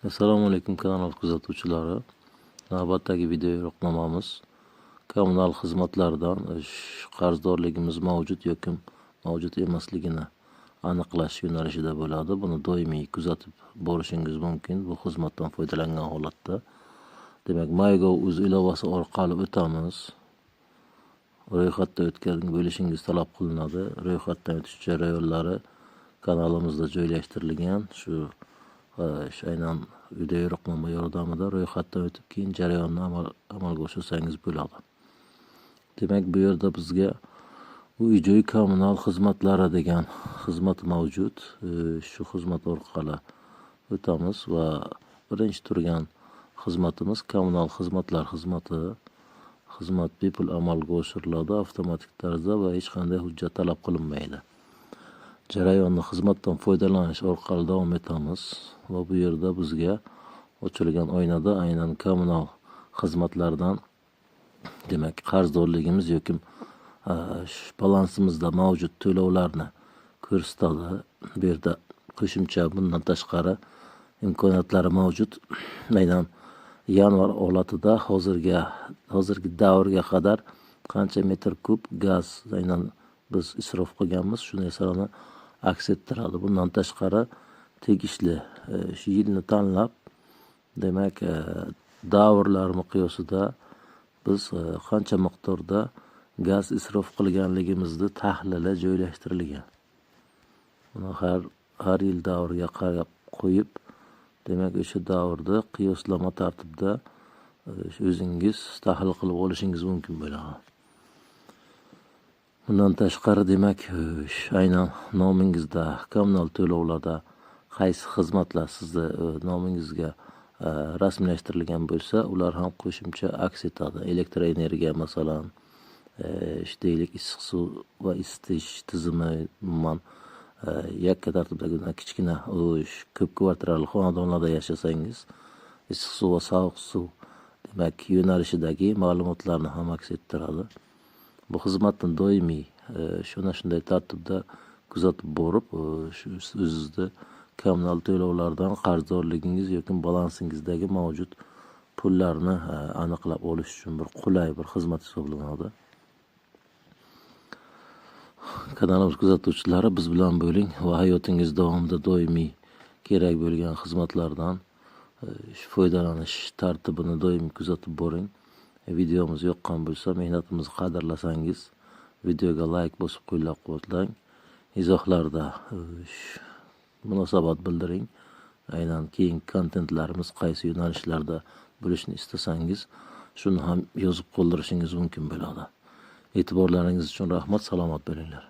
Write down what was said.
Assalomu alaykum kanal kuzatuvchilari. Navbatdagi video yo'riqnomamiz kommunal xizmatlardan qarzdorligimiz mavjud yoki mavjud emasligini aniqlash yo'nalishida bo'ladi. Buni doimiy kuzatib borishingiz mumkin bu xizmatdan foydalangan holatda. Demak, MyGov.uz ilovasi orqali o'tamiz. Ro'yxatda o'tkazib bo'lishingiz talab qilinadi. Ro'yxatdan o'tish jarayonlari kanalimizda joylashtirilgan. Shu aynan video yo'riqnoma yordamida ro'yxatdan o'tib keyin jarayonni amalga oshirsangiz bo'ladi. Demak, bu yerda bizga uy-joy kommunal xizmatlari degan xizmat mavjud. Shu xizmat orqali o'tamiz va birinchi turgan xizmatimiz kommunal xizmatlar xizmati. Xizmat bepul amalga oshiriladi avtomatik tarzda va hech qanday hujjat talab qilinmaydi. Jarayonni xizmatdan foydalanish orqali davom etamiz va bu yerda bizga ochilgan oynada aynan kommunal xizmatlardan demak qarzdorligimiz yoki balansimizda mavjud to'lovlarni ko'rsatadi. Bu yerda qo'shimcha bundan tashqari imkoniyatlari mavjud. Aynan yanvar holatida hozirgi davrga qadar qancha metr kub gaz aynan biz isrof qilganmiz, shu narsalarni aks ettiradi. Bundan tashqari tegishli shu yilni tanlab, demak, davrlar miqyosida biz qancha miqdorda gaz isrof qilganligimizni tahlili joylashtirilgan. Buni har yil davrga qarab qo'yib, demak, o'sha davrda qiyoslama tartibida o'zingiz tahlil qilib olishingiz mumkin bo'ladi. Bundan tashqari, demak, aynan nomingizda kommunal to'lovlarda qaysi xizmatlar sizni nomingizga rasmiylashtirilgan bo'lsa, ular ham qo'shimcha aks etadi. Elektr energiya, masalan, deylik, issiq suv va isitish tizimi, umuman yakka tartibdagi kichkina ko'p kvartirali xonadonlarda yashasangiz, issiq suv va sovuq suv demak yo'nalishidagi ma'lumotlarni ham aks ettiradi. Bu xizmatni doimiy shunday tartibda kuzatib borib, o'zingizda kommunal to'lovlardan qarzdorligingiz yoki balansingizdagi mavjud pullarni aniqlab olish uchun bir qulay bir xizmat hisoblanadi. Kanalimiz kuzatuvchilari, biz bilan bo'ling va hayotingiz davomida doimiy kerak bo'lgan xizmatlardan foydalanish tartibini doim kuzatib boring. Videomiz yoqqan bo'lsa, mehnatimizni qadrlasangiz, videoga like bosib qo'llab-quvvatlang. Izohlarda munosabat bildiring. Aynan keyingi kontentlarimiz qaysi yo'nalishlarda bo'lishni istasangiz, shuni ham yozib qoldirishingiz mumkin bo'ladi. E'tiborlaringiz uchun rahmat, salomat bo'linglar.